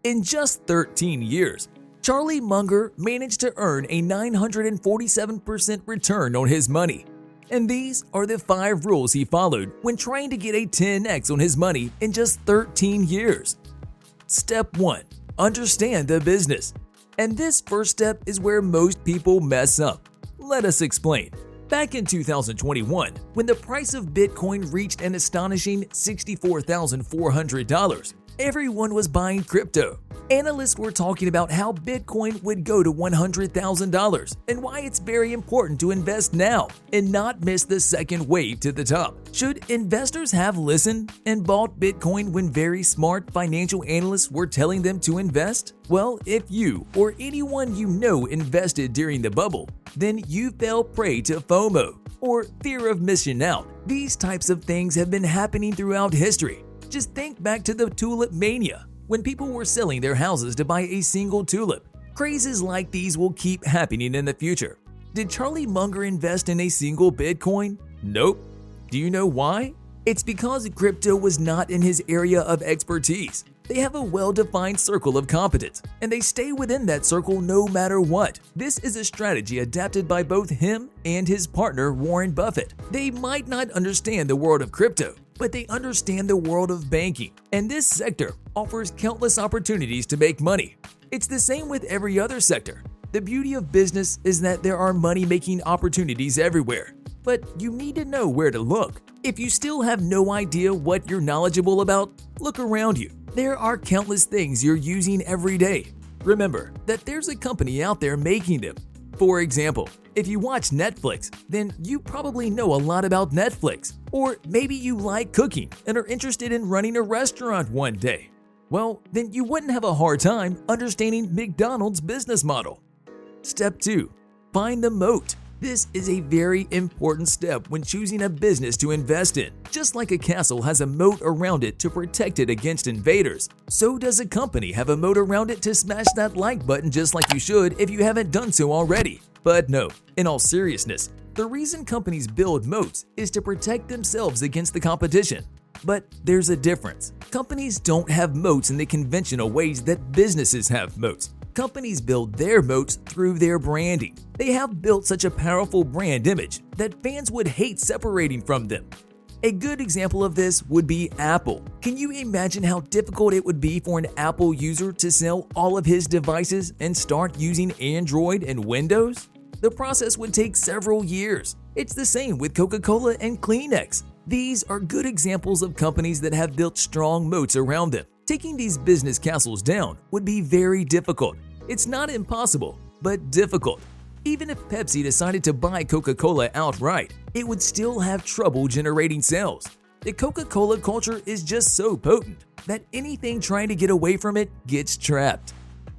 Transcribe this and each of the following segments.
In just 13 years, Charlie Munger managed to earn a 947% return on his money. And these are the 5 rules he followed when trying to get a 10x on his money in just 13 years. Step 1. Understand the business. And this first step is where most people mess up. Let us explain. Back in 2021, when the price of Bitcoin reached an astonishing $64,400, everyone was buying crypto. Analysts were talking about how Bitcoin would go to $100,000 and why it's very important to invest now and not miss the second wave to the top. Should investors have listened and bought Bitcoin when very smart financial analysts were telling them to invest? Well, if you or anyone you know invested during the bubble, then you fell prey to FOMO, or fear of missing out. These types of things have been happening throughout history. Just think back to the tulip mania, when people were selling their houses to buy a single tulip. Crazes like these will keep happening in the future. Did Charlie Munger invest in a single Bitcoin? Nope. Do you know why? It's because crypto was not in his area of expertise. They have a well-defined circle of competence, and they stay within that circle no matter what. This is a strategy adapted by both him and his partner Warren Buffett. They might not understand the world of crypto, but they understand the world of banking, and this sector offers countless opportunities to make money. It's the same with every other sector. The beauty of business is that there are money-making opportunities everywhere, but you need to know where to look. If you still have no idea what you're knowledgeable about, look around you. There are countless things you're using every day. Remember that there's a company out there making them. For example, if you watch Netflix, then you probably know a lot about Netflix. Or maybe you like cooking and are interested in running a restaurant one day. Well, then you wouldn't have a hard time understanding McDonald's business model. Step 2. Find the moat. This is a very important step when choosing a business to invest in. Just like a castle has a moat around it to protect it against invaders, so does a company have a moat around it to smash that like button just like you should if you haven't done so already. But no, in all seriousness, the reason companies build moats is to protect themselves against the competition. But there's a difference. Companies don't have moats in the conventional ways that businesses have moats. Companies build their moats through their branding. They have built such a powerful brand image that fans would hate separating from them. A good example of this would be Apple. Can you imagine how difficult it would be for an Apple user to sell all of his devices and start using Android and Windows? The process would take several years. It's the same with Coca-Cola and Kleenex. These are good examples of companies that have built strong moats around them. Taking these business castles down would be very difficult. It's not impossible, but difficult. Even if Pepsi decided to buy Coca-Cola outright, it would still have trouble generating sales. The Coca-Cola culture is just so potent that anything trying to get away from it gets trapped.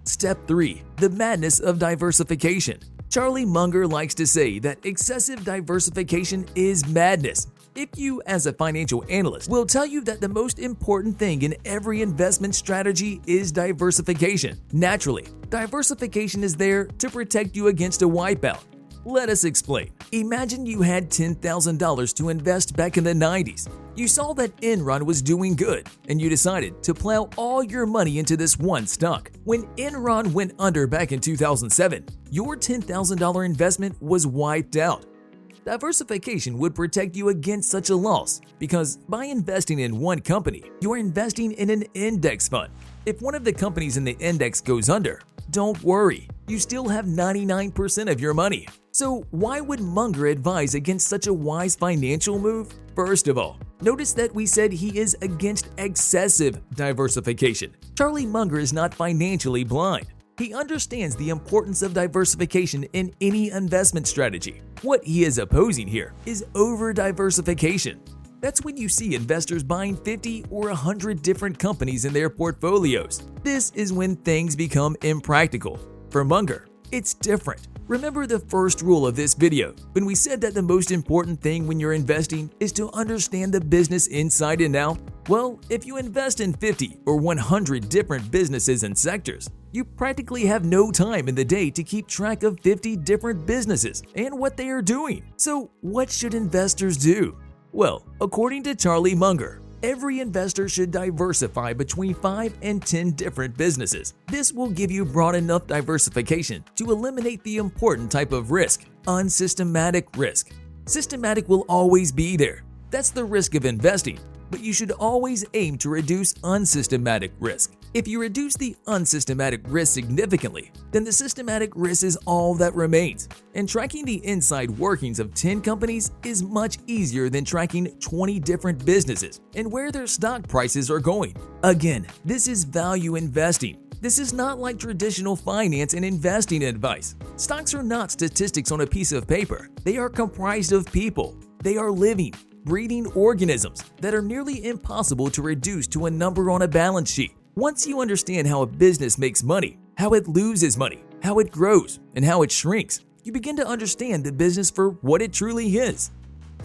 Step 3. The madness of diversification. Charlie Munger likes to say that excessive diversification is madness. If you, as a financial analyst, will tell you that the most important thing in every investment strategy is diversification. Naturally, diversification is there to protect you against a wipeout. Let us explain. Imagine you had $10,000 to invest back in the 90s. You saw that Enron was doing good, and you decided to plow all your money into this one stock. When Enron went under back in 2007, your $10,000 investment was wiped out. Diversification would protect you against such a loss because by investing in one company, you are investing in an index fund. If one of the companies in the index goes under, don't worry, you still have 99% of your money. So why would Munger advise against such a wise financial move? First of all, notice that we said he is against excessive diversification. Charlie Munger is not financially blind. He understands the importance of diversification in any investment strategy. What he is opposing here is over-diversification. That's when you see investors buying 50 or 100 different companies in their portfolios. This is when things become impractical. For Munger, it's different. Remember the first rule of this video when we said that the most important thing when you're investing is to understand the business inside and out? Well, if you invest in 50 or 100 different businesses and sectors, you practically have no time in the day to keep track of 50 different businesses and what they are doing. So what should investors do? Well, according to Charlie Munger, Every investor should diversify between 5 and 10 different businesses. This will give you broad enough diversification to eliminate the important type of risk, unsystematic risk. Systematic will always be there. That's the risk of investing, but you should always aim to reduce unsystematic risk. If you reduce the unsystematic risk significantly, then the systematic risk is all that remains. And tracking the inside workings of 10 companies is much easier than tracking 20 different businesses and where their stock prices are going. Again, this is value investing. This is not like traditional finance and investing advice. Stocks are not statistics on a piece of paper. They are comprised of people. They are living, breathing organisms that are nearly impossible to reduce to a number on a balance sheet. Once you understand how a business makes money, how it loses money, how it grows, and how it shrinks, you begin to understand the business for what it truly is.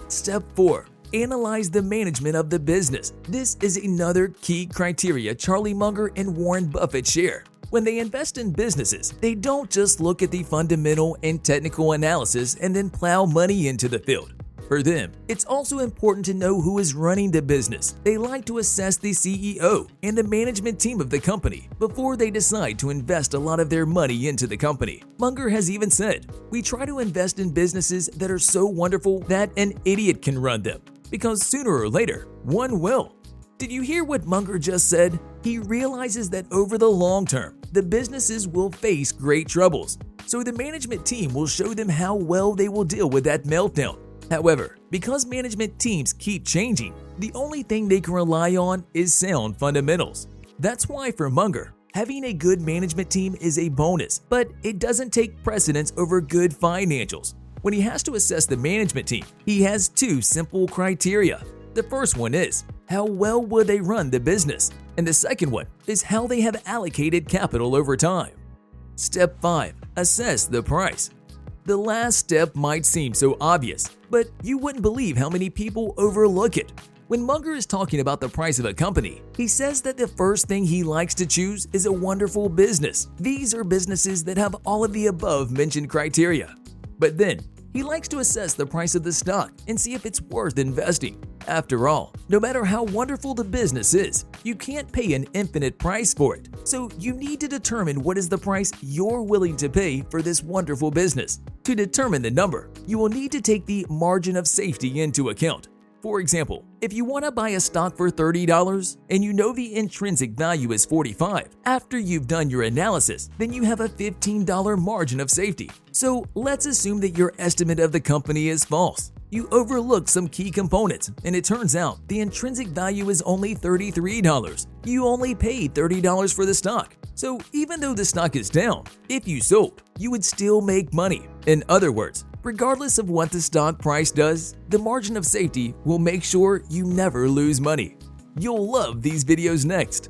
Step 4. Analyze the management of the business. This is another key criteria Charlie Munger and Warren Buffett share. When they invest in businesses, they don't just look at the fundamental and technical analysis and then plow money into the field. For them, it's also important to know who is running the business. They like to assess the CEO and the management team of the company before they decide to invest a lot of their money into the company. Munger has even said, "We try to invest in businesses that are so wonderful that an idiot can run them, because sooner or later, one will." Did you hear what Munger just said? He realizes that over the long term, the businesses will face great troubles, so the management team will show them how well they will deal with that meltdown. However, because management teams keep changing, the only thing they can rely on is sound fundamentals. That's why for Munger, having a good management team is a bonus, but it doesn't take precedence over good financials. When he has to assess the management team, he has 2 simple criteria. The first one is, how well will they run the business? And the second one is how they have allocated capital over time. Step 5. Assess the price. The last step might seem so obvious, but you wouldn't believe how many people overlook it. When Munger is talking about the price of a company, he says that the first thing he likes to choose is a wonderful business. These are businesses that have all of the above mentioned criteria. But then, he likes to assess the price of the stock and see if it's worth investing. After all, no matter how wonderful the business is, you can't pay an infinite price for it. So you need to determine what is the price you're willing to pay for this wonderful business. To determine the number, you will need to take the margin of safety into account. For example, if you want to buy a stock for $30 and you know the intrinsic value is $45, after you've done your analysis, then you have a $15 margin of safety. So let's assume that your estimate of the company is false. You overlooked some key components, and it turns out the intrinsic value is only $33. You only paid $30 for the stock. So even though the stock is down, if you sold, you would still make money. In other words, regardless of what the stock price does, the margin of safety will make sure you never lose money. You'll love these videos next.